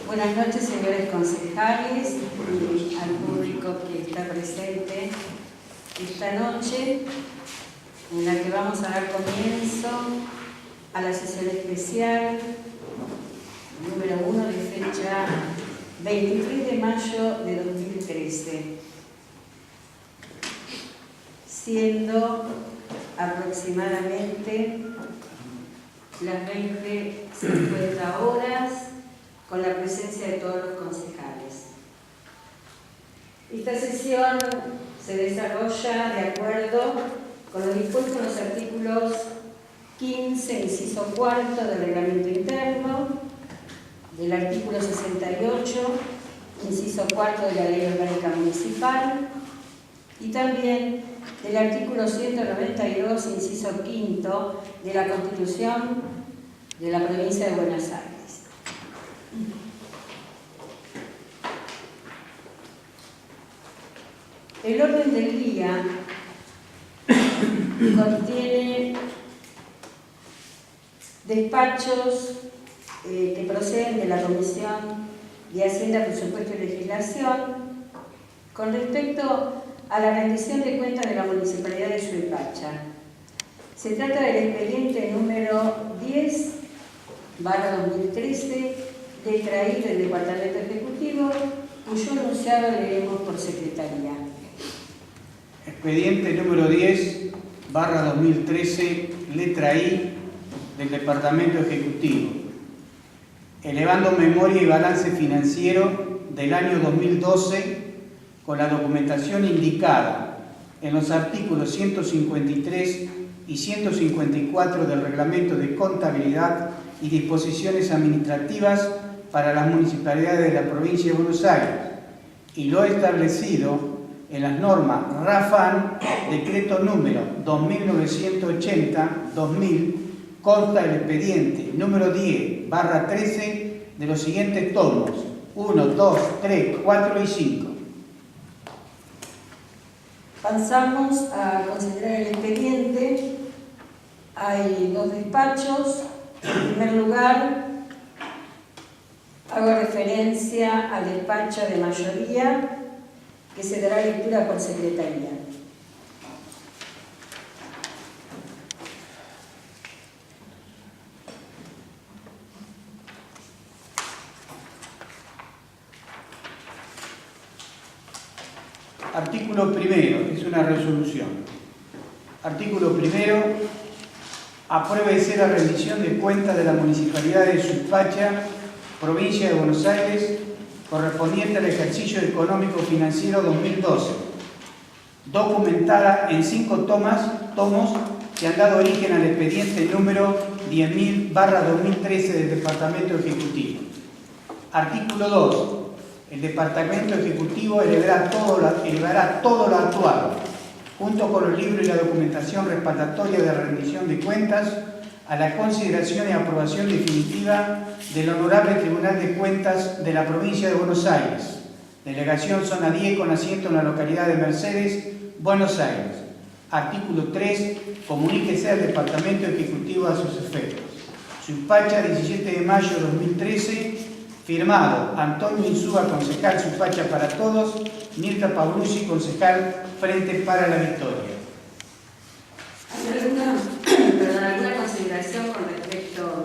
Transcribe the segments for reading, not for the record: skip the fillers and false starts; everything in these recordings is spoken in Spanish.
Buenas noches, señores concejales y al público que está presente esta noche, en la que vamos a dar comienzo a la sesión especial número 1 de fecha 23 de mayo de 2013, siendo aproximadamente las 20:50 horas, con la presencia de todos los concejales. Esta sesión se desarrolla de acuerdo con lo dispuesto en los artículos 15, inciso cuarto del reglamento interno, del artículo 68, inciso cuarto de la Ley Orgánica Municipal, y también del artículo 192, inciso quinto de la Constitución de la Provincia de Buenos Aires. El orden del día contiene despachos que proceden de la Comisión de Hacienda, Presupuesto y Legislación con respecto a la rendición de cuentas de la Municipalidad de Suipacha. Se trata del expediente número 10/2013, letra I del Departamento Ejecutivo, cuyo enunciado leeremos por secretaría. Expediente número 10/2013, letra I del Departamento Ejecutivo. Elevando memoria y balance financiero del año 2012 con la documentación indicada en los artículos 153 y 154 del Reglamento de Contabilidad y Disposiciones Administrativas para las municipalidades de la provincia de Buenos Aires, y lo establecido en las normas RAFAN, decreto número 2980-2000, consta el expediente número 10/13 de los siguientes tomos: 1, 2, 3, 4 y 5. Pasamos a considerar el expediente. Hay dos despachos. En primer lugar, hago referencia al despacho de mayoría, que se dará lectura por secretaría. Artículo primero, es una resolución. Artículo primero, apruébese la rendición de cuentas de la Municipalidad de Suipacha, Provincia de Buenos Aires, correspondiente al ejercicio económico financiero 2012, documentada en 5 tomos que han dado origen al expediente número 10.000/2013 del Departamento Ejecutivo. Artículo 2. El Departamento Ejecutivo elevará todo lo actuado, junto con los libros y la documentación respaldatoria de la rendición de cuentas, a la consideración y aprobación definitiva del Honorable Tribunal de Cuentas de la Provincia de Buenos Aires, Delegación Zona 10, con asiento en la localidad de Mercedes, Buenos Aires. Artículo 3. Comuníquese al Departamento Ejecutivo a sus efectos. Suipacha, 17 de mayo de 2013. Firmado Antonio Insúa, concejal Suipacha para Todos; Mirta Paulucci, concejal Frente para la Victoria. ¿Alguna consideración con respecto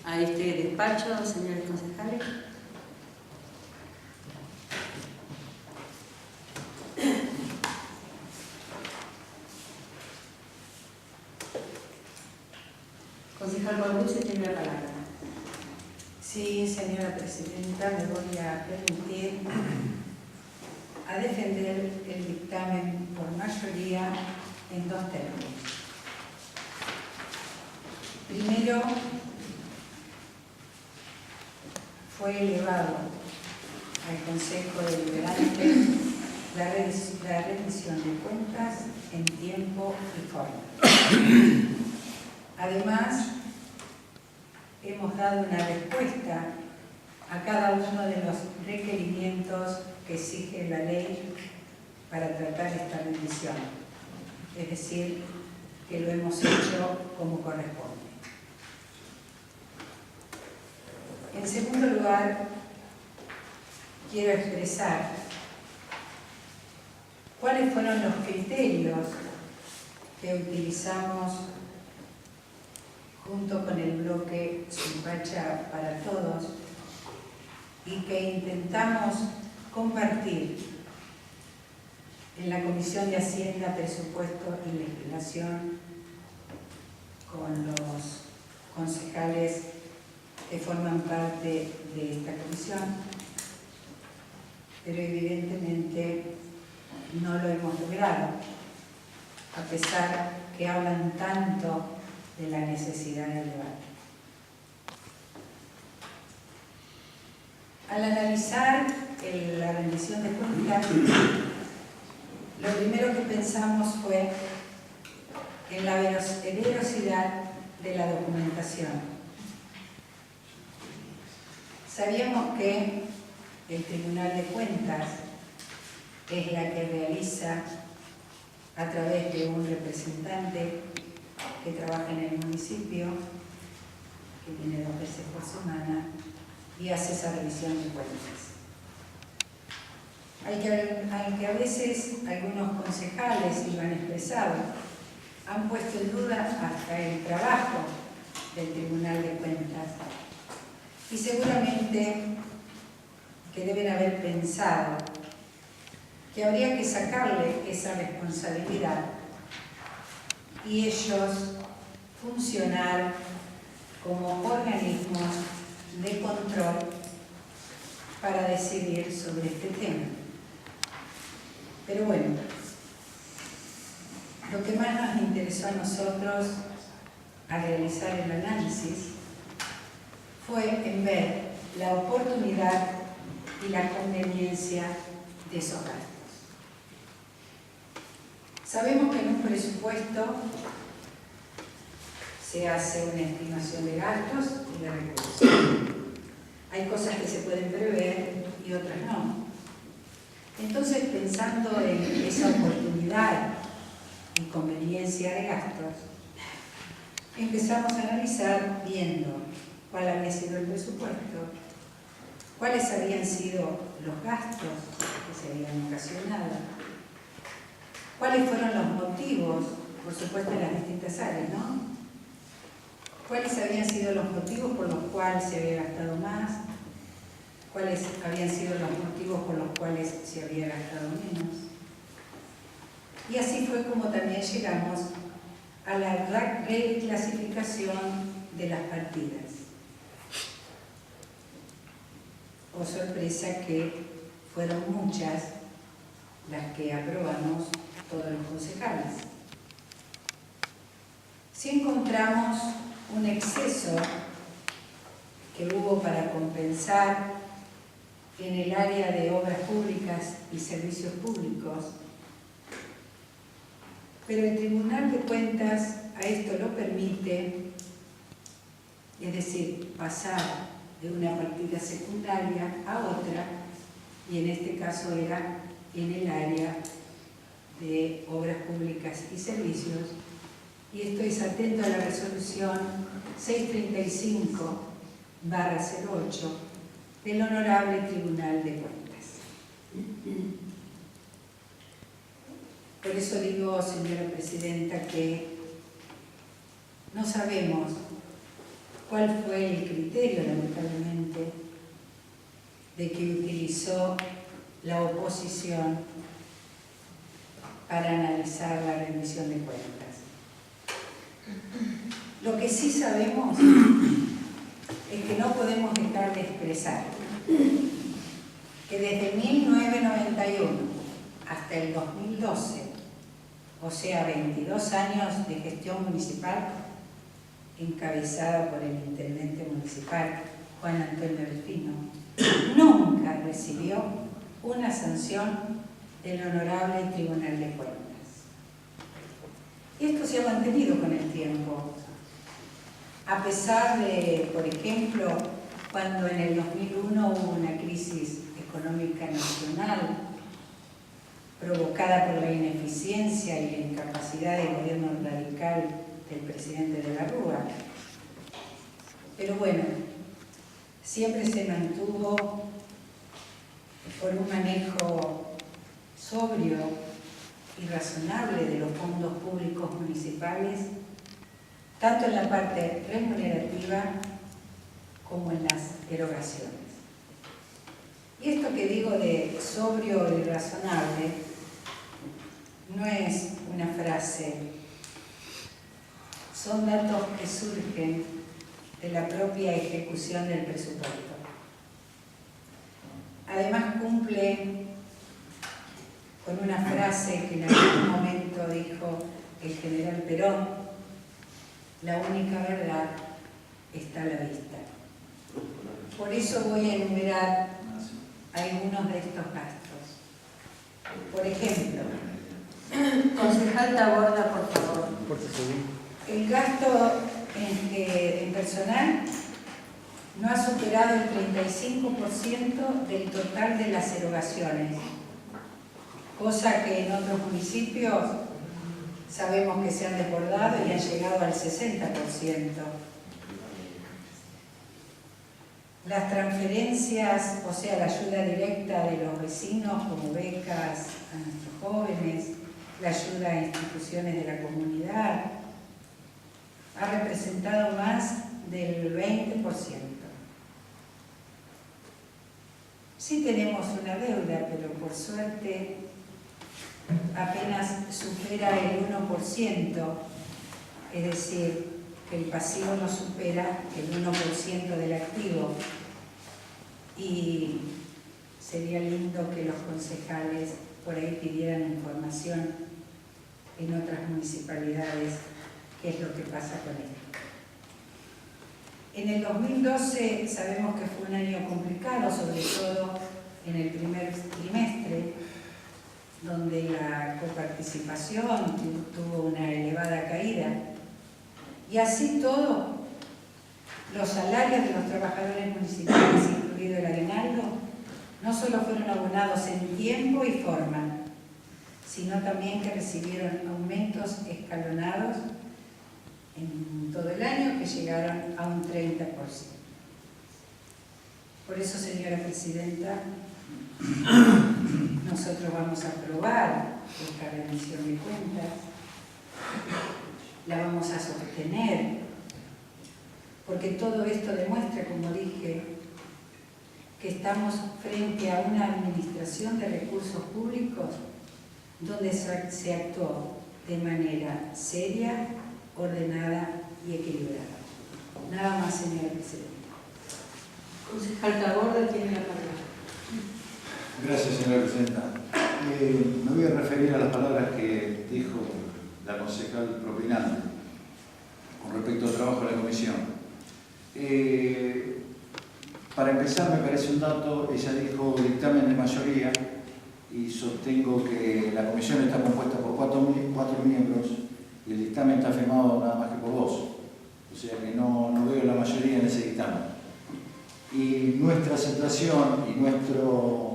a este despacho, señores concejales? Concejal Paulucci, tiene la palabra. Sí, señora presidenta, me voy a permitir a defender el dictamen por mayoría en 2 términos. Primero, fue elevado al Consejo Deliberante la rendición de cuentas en tiempo y forma. Además, hemos dado una respuesta a cada uno de los requerimientos que exige la ley para tratar esta rendición. Es decir, que lo hemos hecho como corresponde. En segundo lugar, quiero expresar cuáles fueron los criterios que utilizamos junto con el bloque Sumpacha para Todos y que intentamos compartir en la Comisión de Hacienda, Presupuesto y Legislación con los concejales que forman parte de esta comisión, pero evidentemente no lo hemos logrado, a pesar que hablan tanto de la necesidad del debate. Al analizar la rendición de cuentas, lo primero que pensamos fue en la veracidad de la documentación. Sabíamos que el Tribunal de Cuentas es la que realiza a través de un representante que trabaja en el municipio, que viene 2 veces por semana, y hace esa revisión de cuentas. Aunque a veces algunos concejales, y lo han expresado, han puesto en duda hasta el trabajo del Tribunal de Cuentas. Y seguramente que deben haber pensado que habría que sacarle esa responsabilidad y ellos funcionar como organismos de control para decidir sobre este tema. Pero bueno, lo que más nos interesó a nosotros al realizar el análisis fue en ver la oportunidad y la conveniencia de esos gastos. Sabemos que en un presupuesto se hace una estimación de gastos y de recursos. Hay cosas que se pueden prever y otras no. Entonces, pensando en esa oportunidad y conveniencia de gastos, empezamos a analizar viendo cuál había sido el presupuesto, cuáles habían sido los gastos que se habían ocasionado, cuáles fueron los motivos, por supuesto en las distintas áreas, ¿no? Cuáles habían sido los motivos por los cuales se había gastado más, cuáles habían sido los motivos por los cuales se había gastado menos. Y así fue como también llegamos a la reclasificación de las partidas. Oh sorpresa que fueron muchas las que aprobamos todos los concejales. Si encontramos un exceso que hubo para compensar en el área de obras públicas y servicios públicos, pero el Tribunal de Cuentas a esto lo permite, es decir, pasar de una partida secundaria a otra, y en este caso era en el área de obras públicas y servicios, y esto es atento a la resolución 635/08 del Honorable Tribunal de Cuentas. Por eso digo, señora Presidenta, que no sabemos cuál fue el criterio, lamentablemente, de que utilizó la oposición para analizar la rendición de cuentas. Lo que sí sabemos es que no podemos dejar de expresar que desde 1991 hasta el 2012, o sea, 22 años de gestión municipal, encabezada por el intendente municipal Juan Antonio Delfino, nunca recibió una sanción del Honorable Tribunal de Cuentas. Y esto se ha mantenido con el tiempo. A pesar de, por ejemplo, cuando en el 2001 hubo una crisis económica nacional provocada por la ineficiencia y la incapacidad del gobierno radical del presidente de la Rúa. Pero bueno, siempre se mantuvo por un manejo sobrio y razonable de los fondos públicos municipales, tanto en la parte remunerativa como en las erogaciones. Y esto que digo de sobrio y razonable no es una frase, son datos que surgen de la propia ejecución del presupuesto. Además cumple con una frase que en algún momento dijo el general Perón: la única verdad está a la vista. Por eso voy a enumerar algunos de estos gastos. Por ejemplo, concejal Taborda, por favor. El gasto en personal no ha superado el 35% del total de las erogaciones, cosa que en otros municipios sabemos que se han desbordado y han llegado al 60%. Las transferencias, o sea, la ayuda directa de los vecinos como becas a nuestros jóvenes, la ayuda a instituciones de la comunidad, ha representado más del 20%. Sí tenemos una deuda, pero por suerte apenas supera el 1%, es decir, que el pasivo no supera el 1% del activo. Y sería lindo que los concejales por ahí pidieran información en otras municipalidades qué es lo que pasa con esto. En el 2012 sabemos que fue un año complicado, sobre todo en el primer trimestre, donde la coparticipación tuvo una elevada caída. Y así todo, los salarios de los trabajadores municipales, incluido el aguinaldo, no solo fueron abonados en tiempo y forma, sino también que recibieron aumentos escalonados en todo el año que llegaron a un 30%. Por eso, señora Presidenta, nosotros vamos a aprobar esta rendición de cuentas, la vamos a sostener, porque todo esto demuestra, como dije, que estamos frente a una administración de recursos públicos donde se actuó de manera seria, ordenada y equilibrada. Nada más, señora Presidenta. Concejal Taborda tiene la palabra. Gracias, señora Presidenta. Me voy a referir a las palabras que dijo la concejal propinante con respecto al trabajo de la comisión. Para empezar, me parece un dato, ella dijo dictamen de mayoría, y sostengo que la comisión está compuesta por cuatro miembros y el dictamen está firmado nada más que por 2. O sea que no veo la mayoría en ese dictamen. Y nuestra aceptación y nuestro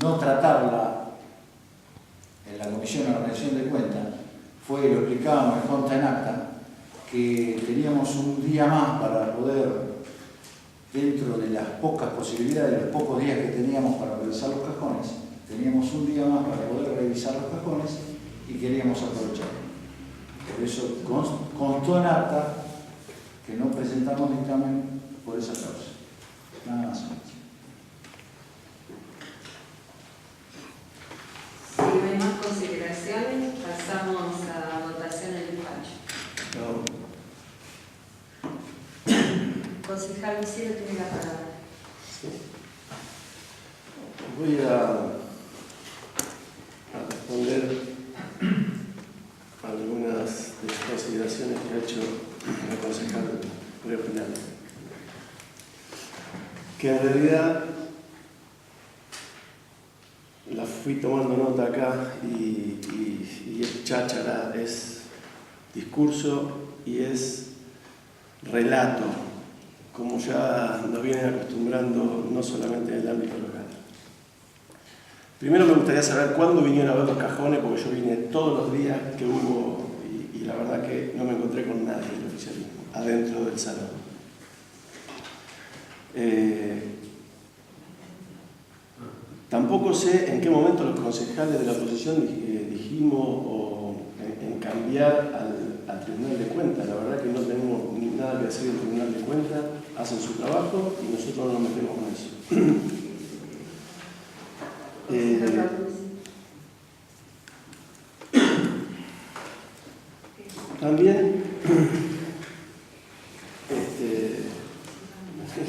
no tratarla en la comisión de rendición de cuentas fue, lo explicábamos, me consta en acta, que teníamos un día más para poder, dentro de las pocas posibilidades, de los pocos días que teníamos para revisar los cajones, teníamos un día más para poder revisar los cajones y queríamos aprovecharlo. Por eso constó en acta que no presentamos dictamen por esa causa. Nada más. Si no hay más consideraciones, pasamos a votación en despacho. Concejal Lucero tiene la palabra. Sí. Voy a responder algunas de las consideraciones que ha hecho la concejal Penal. Que en realidad la fui tomando nota acá y es cháchara, es discurso y es relato, como ya nos vienen acostumbrando no solamente en el ámbito local. Primero me gustaría saber cuándo vinieron a ver los cajones, porque yo vine todos los días que hubo y la verdad que no me encontré con nadie del oficialismo. adentro del salón. Tampoco sé en qué momento los concejales de la oposición dijimos en cambiar al Tribunal de Cuentas. La verdad que no tenemos ni nada que decir del Tribunal de Cuentas, hacen su trabajo y nosotros no nos metemos con eso. También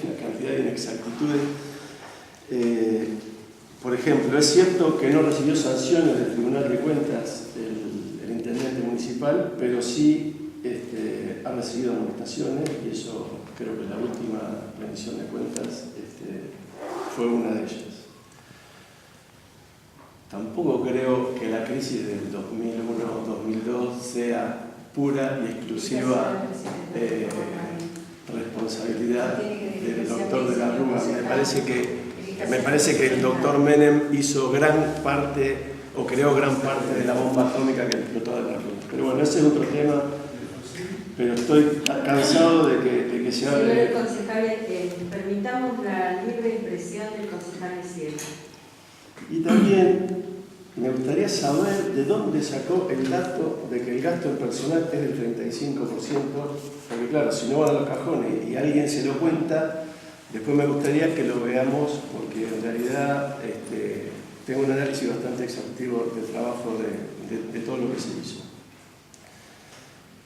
la cantidad de inexactitudes. Por ejemplo, es cierto que no recibió sanciones del Tribunal de Cuentas el intendente municipal, pero sí ha recibido amonestaciones, y eso creo que la última rendición de cuentas fue una de ellas. Tampoco creo que la crisis del 2001-2002 sea pura y exclusiva responsabilidad del doctor de la Rúa. Me parece que el doctor Menem hizo gran parte, o creó gran parte de la bomba atómica que explotó de la Rúa. Pero bueno, ese es otro tema, pero estoy cansado de que se hable. Señor concejal, permitamos la libre expresión del concejal Cielo. Y también me gustaría saber de dónde sacó el dato de que el gasto en personal es del 35%, porque claro, si no van a los cajones y alguien se lo cuenta, después me gustaría que lo veamos, porque en realidad tengo un análisis bastante exhaustivo del trabajo de todo lo que se hizo.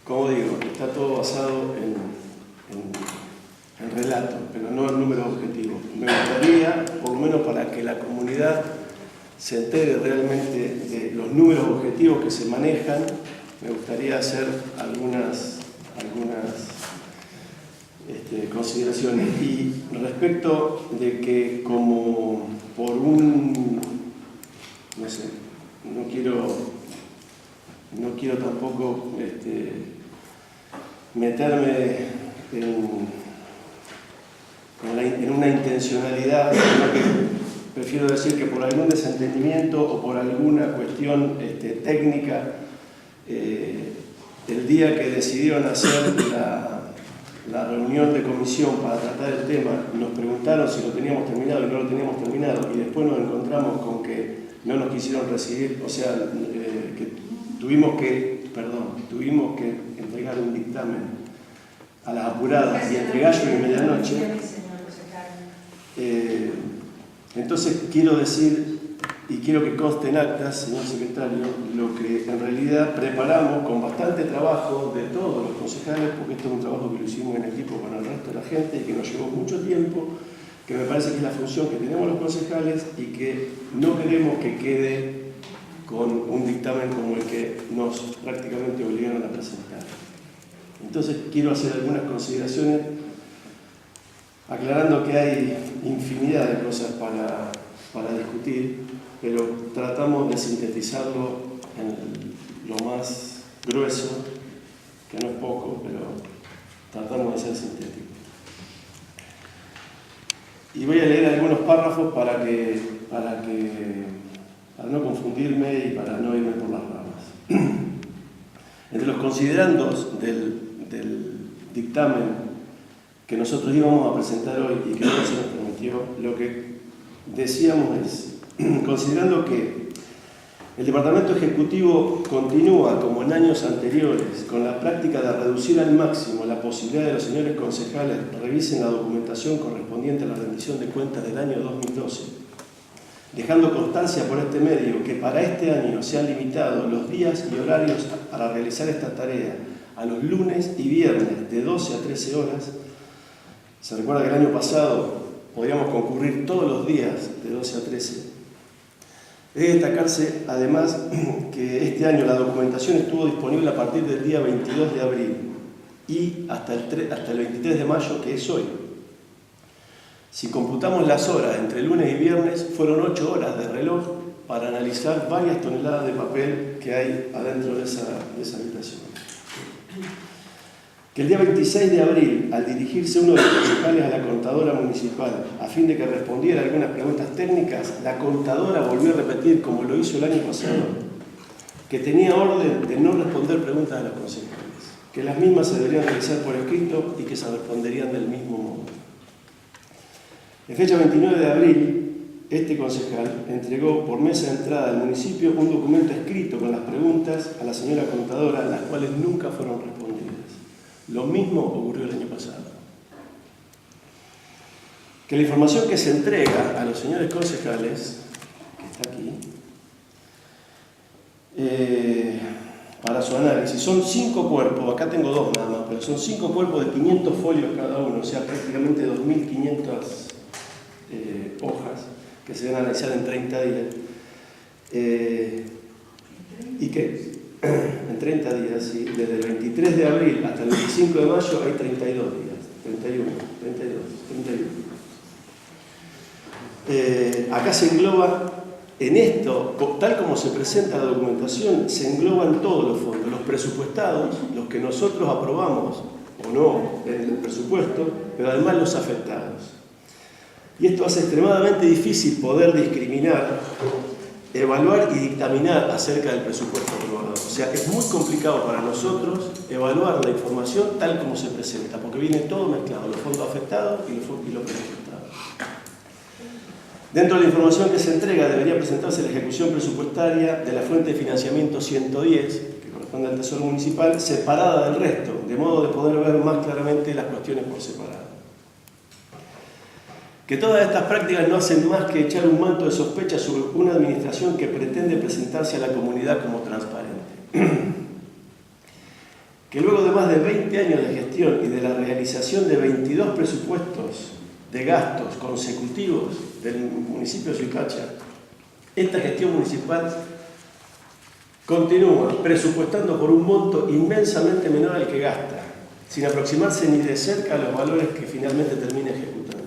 Como digo, está todo basado en relatos, pero no en números objetivos. Me gustaría, por lo menos para que la comunidad se entere realmente de los números objetivos que se manejan, me gustaría hacer algunas consideraciones. Y respecto de que como por no quiero tampoco meterme en una intencionalidad, sino que prefiero decir que por algún desentendimiento o por alguna cuestión técnica, el día que decidieron hacer la reunión de comisión para tratar el tema, nos preguntaron si lo teníamos terminado y no lo teníamos terminado, y después nos encontramos con que no nos quisieron recibir, o sea, que tuvimos que entregar un dictamen a las apuradas y entre gallo y medianoche. Entonces quiero decir, y quiero que conste en actas, señor secretario, lo que en realidad preparamos con bastante trabajo de todos los concejales, porque esto es un trabajo que lo hicimos en equipo con el resto de la gente y que nos llevó mucho tiempo, que me parece que es la función que tenemos los concejales y que no queremos que quede con un dictamen como el que nos prácticamente obligaron a presentar. Entonces quiero hacer algunas consideraciones aclarando que hay infinidad de cosas para discutir, pero tratamos de sintetizarlo en lo más grueso, que no es poco, pero tratamos de ser sintéticos. Y voy a leer algunos párrafos para no confundirme y para no irme por las ramas. Entre los considerandos del dictamen que nosotros íbamos a presentar hoy y que no se nos permitió, lo que decíamos es, considerando que el Departamento Ejecutivo continúa, como en años anteriores, con la práctica de reducir al máximo la posibilidad de los señores concejales revisen la documentación correspondiente a la rendición de cuentas del año 2012, dejando constancia por este medio que para este año se han limitado los días y horarios para realizar esta tarea a los lunes y viernes de 12 a 13 horas. Se recuerda que el año pasado podíamos concurrir todos los días de 12 a 13. Debe destacarse además que este año la documentación estuvo disponible a partir del día 22 de abril y hasta el 23 de mayo, que es hoy. Si computamos las horas entre lunes y viernes, fueron 8 horas de reloj para analizar varias toneladas de papel que hay adentro de esa habitación. Que el día 26 de abril, al dirigirse uno de los concejales a la contadora municipal a fin de que respondiera algunas preguntas técnicas, la contadora volvió a repetir, como lo hizo el año pasado, que tenía orden de no responder preguntas a los concejales, que las mismas se deberían realizar por escrito y que se responderían del mismo modo. En fecha 29 de abril, este concejal entregó por mesa de entrada del municipio un documento escrito con las preguntas a la señora contadora, las cuales nunca fueron respondidas. Lo mismo ocurrió el año pasado. Que la información que se entrega a los señores concejales, que está aquí, para su análisis, son 5 cuerpos, acá tengo 2 nada más, pero son 5 cuerpos de 500 folios cada uno, o sea, prácticamente 2.500 hojas que se van a analizar en 30 días. Y que en 30 días, sí, desde el 23 de abril hasta el 25 de mayo hay 32 días, 31, 32, 31. Acá se engloba, en esto, tal como se presenta la documentación, se engloban todos los fondos, los presupuestados, los que nosotros aprobamos o no en el presupuesto, pero además los afectados. Y esto hace extremadamente difícil poder discriminar, evaluar y dictaminar acerca del presupuesto aprobado. O sea, es muy complicado para nosotros evaluar la información tal como se presenta, porque viene todo mezclado, los fondos afectados y los presupuestados. Dentro de la información que se entrega debería presentarse la ejecución presupuestaria de la fuente de financiamiento 110, que corresponde al Tesoro Municipal, separada del resto, de modo de poder ver más claramente las cuestiones por separado. Que todas estas prácticas no hacen más que echar un manto de sospecha sobre una administración que pretende presentarse a la comunidad como transparente. Que luego de más de 20 años de gestión y de la realización de 22 presupuestos de gastos consecutivos del municipio de Suipacha, esta gestión municipal continúa presupuestando por un monto inmensamente menor al que gasta, sin aproximarse ni de cerca a los valores que finalmente termina ejecutando.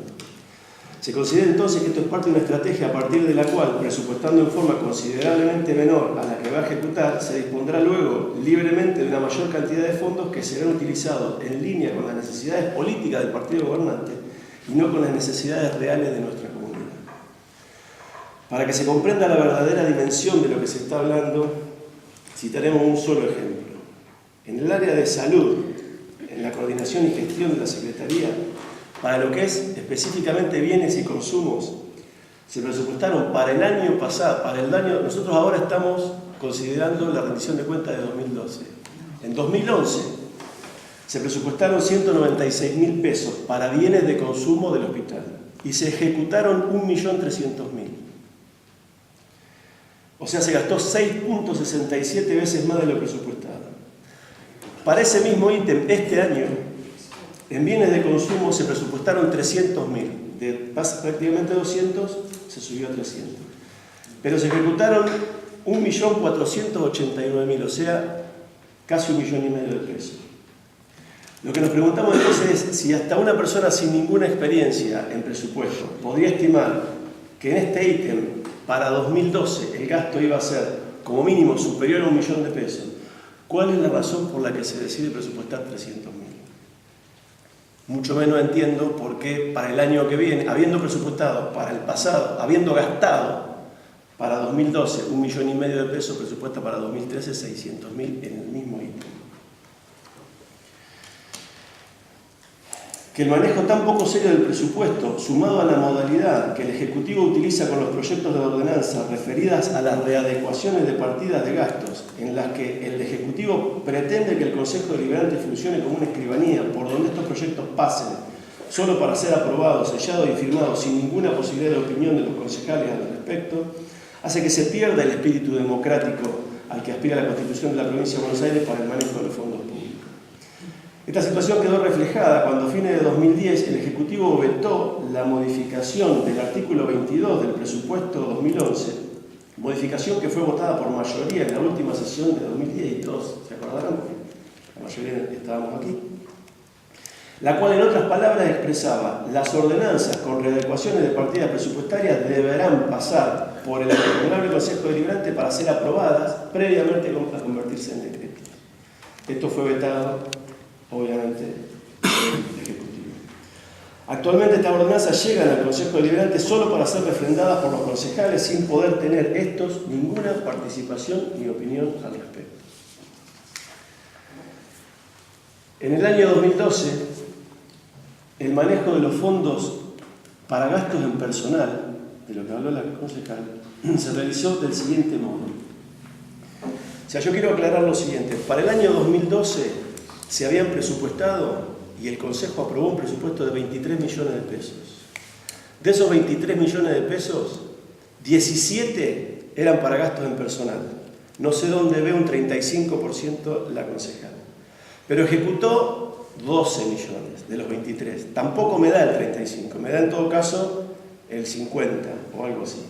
Se considera entonces que esto es parte de una estrategia a partir de la cual, presupuestando en forma considerablemente menor a la que va a ejecutar, se dispondrá luego libremente de una mayor cantidad de fondos que serán utilizados en línea con las necesidades políticas del partido gobernante y no con las necesidades reales de nuestra comunidad. Para que se comprenda la verdadera dimensión de lo que se está hablando, citaremos un solo ejemplo. En el área de salud, en la coordinación y gestión de la Secretaría, para lo que es específicamente bienes y consumos, se presupuestaron para el año pasado, nosotros ahora estamos considerando la rendición de cuentas de 2012. En 2011 se presupuestaron 196.000 pesos para bienes de consumo del hospital y se ejecutaron 1.300.000. O sea, se gastó 6.67 veces más de lo presupuestado. Para ese mismo ítem, este año, en bienes de consumo se presupuestaron 300.000. De prácticamente 200 se subió a 300. Pero se ejecutaron 1.489.000, o sea, casi 1,5 millones de pesos. Lo que nos preguntamos entonces es si hasta una persona sin ninguna experiencia en presupuesto podría estimar que en este ítem para 2012 el gasto iba a ser como mínimo superior a 1 millón de pesos. ¿Cuál es la razón por la que se decide presupuestar 300.000? Mucho menos entiendo por qué para el año que viene, habiendo presupuestado para el pasado, habiendo gastado para 2012 1,5 millones de pesos, presupuesta para 2013 600.000 en el mismo ítem. Que el manejo tan poco serio del presupuesto, sumado a la modalidad que el Ejecutivo utiliza con los proyectos de ordenanza referidas a las readecuaciones de partidas de gastos, en las que el Ejecutivo pretende que el Consejo Deliberante funcione como una escribanía por donde estos proyectos pasen, solo para ser aprobados, sellados y firmados sin ninguna posibilidad de opinión de los concejales al respecto, hace que se pierda el espíritu democrático al que aspira la Constitución de la Provincia de Buenos Aires para el manejo de los fondos públicos. Esta situación quedó reflejada cuando a fines de 2010 el Ejecutivo vetó la modificación del artículo 22 del presupuesto 2011, modificación que fue votada por mayoría en la última sesión de 2010 y todos se acordarán, la mayoría estábamos aquí, la cual en otras palabras expresaba: las ordenanzas con readecuaciones de partidas presupuestarias deberán pasar por el Honorable Consejo Deliberante para ser aprobadas previamente a convertirse en decreto. Esto fue vetado, obviamente, por el Ejecutivo. Actualmente estas ordenanzas llegan al Consejo Deliberante solo para ser refrendadas por los concejales sin poder tener estos ninguna participación ni opinión al respecto. En el año 2012, el manejo de los fondos para gastos en personal, de lo que habló la concejal, se realizó del siguiente modo. O sea, yo quiero aclarar lo siguiente. Para el año 2012 se habían presupuestado y el Consejo aprobó un presupuesto de 23 millones de pesos. De esos 23 millones de pesos, 17 eran para gastos en personal. No sé dónde ve un 35% la concejal. Pero ejecutó 12 millones de los 23. Tampoco me da el 35, me da en todo caso el 50 o algo así.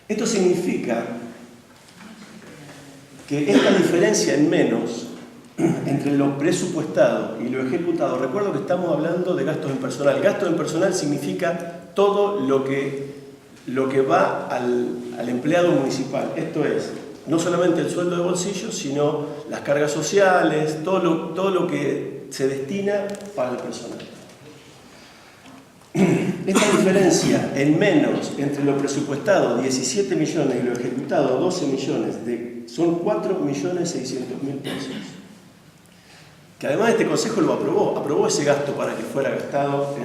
Esto significa que esta diferencia en menos entre lo presupuestado y lo ejecutado, recuerdo que estamos hablando de gastos en personal. Gasto en personal significa todo lo que va al empleado municipal. Esto es, no solamente el sueldo de bolsillo, sino las cargas sociales, todo lo que se destina para el personal. Esta diferencia en menos entre lo presupuestado, 17 millones, y lo ejecutado, 12 millones, son 4.600.000 pesos. Que además este Consejo lo aprobó ese gasto para que fuera gastado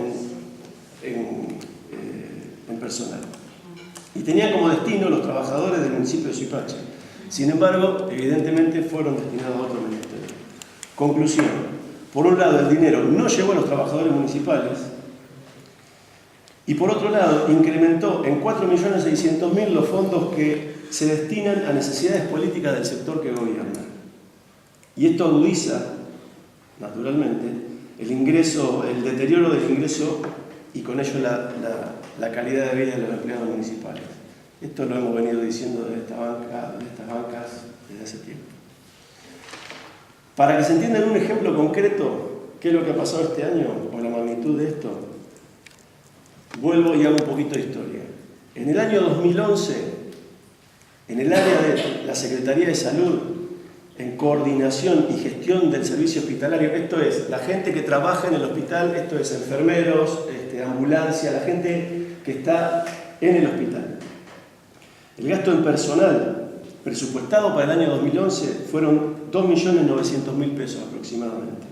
en personal. Y tenía como destino los trabajadores del municipio de Suipacha. Sin embargo, evidentemente fueron destinados a otro ministerio. Conclusión. Por un lado, el dinero no llegó a los trabajadores municipales y por otro lado, incrementó en 4.600.000 los fondos que se destinan a necesidades políticas del sector que gobierna. Y esto agudiza, naturalmente, el deterioro del ingreso y con ello la calidad de vida de los empleados municipales. Esto lo hemos venido diciendo de estas bancas desde hace tiempo. Para que se entienda en un ejemplo concreto qué es lo que ha pasado este año o la magnitud de esto, vuelvo y hago un poquito de historia. En el año 2011, en el área de la Secretaría de Salud, en coordinación y gestión del servicio hospitalario, esto es, la gente que trabaja en el hospital, esto es, enfermeros, ambulancia, la gente que está en el hospital. El gasto en personal presupuestado para el año 2011 fueron 2.900.000 pesos aproximadamente.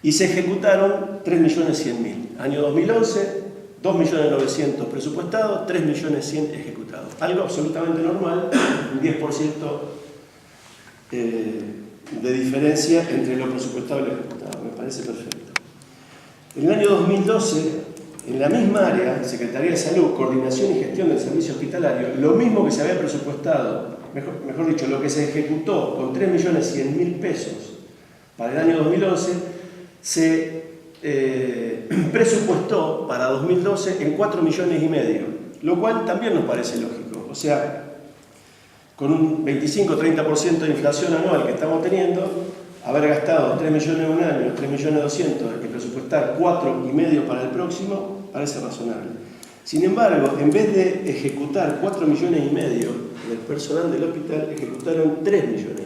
Y se ejecutaron 3.100.000. Año 2011, 2.900.000 presupuestados, 3.100.000 ejecutados. Algo absolutamente normal, un 10% de diferencia entre lo presupuestado y lo ejecutado. Me parece perfecto. En el año 2012, en la misma área, Secretaría de Salud, Coordinación y Gestión del Servicio Hospitalario, lo mismo que se había presupuestado, mejor dicho, lo que se ejecutó con 3.100.000 pesos para el año 2011, se presupuestó para 2012 en 4,5 millones, lo cual también nos parece lógico. O sea, con un 25-30% de inflación anual que estamos teniendo, haber gastado 3 millones un año, 3.200.000, y presupuestar 4,5 para el próximo, parece razonable. Sin embargo, en vez de ejecutar 4,5 millones del personal del hospital, ejecutaron 3,5 millones.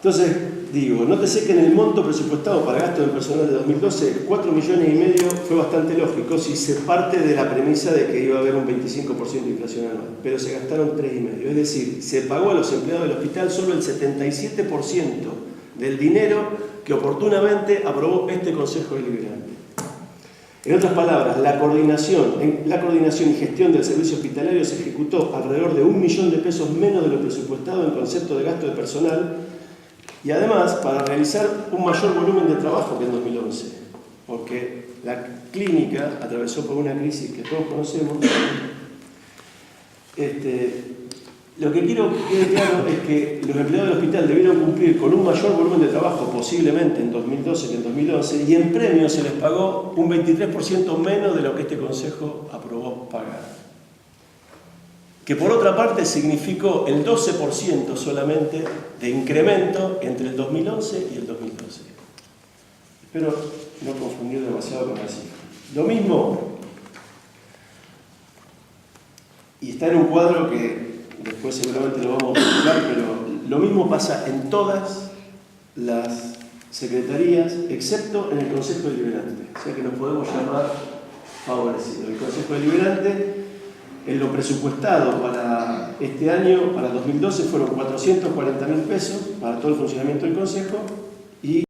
Entonces, digo, nótese que en el monto presupuestado para gasto del personal de 2012, 4,5 millones fue bastante lógico si se parte de la premisa de que iba a haber un 25% de inflación anual, pero se gastaron 3,5. Es decir, se pagó a los empleados del hospital solo el 77% del dinero que oportunamente aprobó este Consejo Deliberante. En otras palabras, la coordinación y gestión del servicio hospitalario se ejecutó alrededor de 1 millón de pesos menos de lo presupuestado en concepto de gasto de personal, y además para realizar un mayor volumen de trabajo que en 2011, porque la clínica atravesó por una crisis que todos conocemos. Lo que quiero que quede claro es que los empleados del hospital debieron cumplir con un mayor volumen de trabajo posiblemente en 2012 que en 2011, y en premio se les pagó un 23% menos de lo que este Consejo aprobó pagar, que por otra parte significó el 12% solamente de incremento entre el 2011 y el 2012. Espero no confundir demasiado con la cifra. Lo mismo, y está en un cuadro que después seguramente lo vamos a explicar, pero lo mismo pasa en todas las secretarías, excepto en el Consejo Deliberante. O sea que nos podemos llamar favorecidos. El Consejo Deliberante, en lo presupuestado para Este año, para el 2012, fueron 440.000 pesos para todo el funcionamiento del Consejo y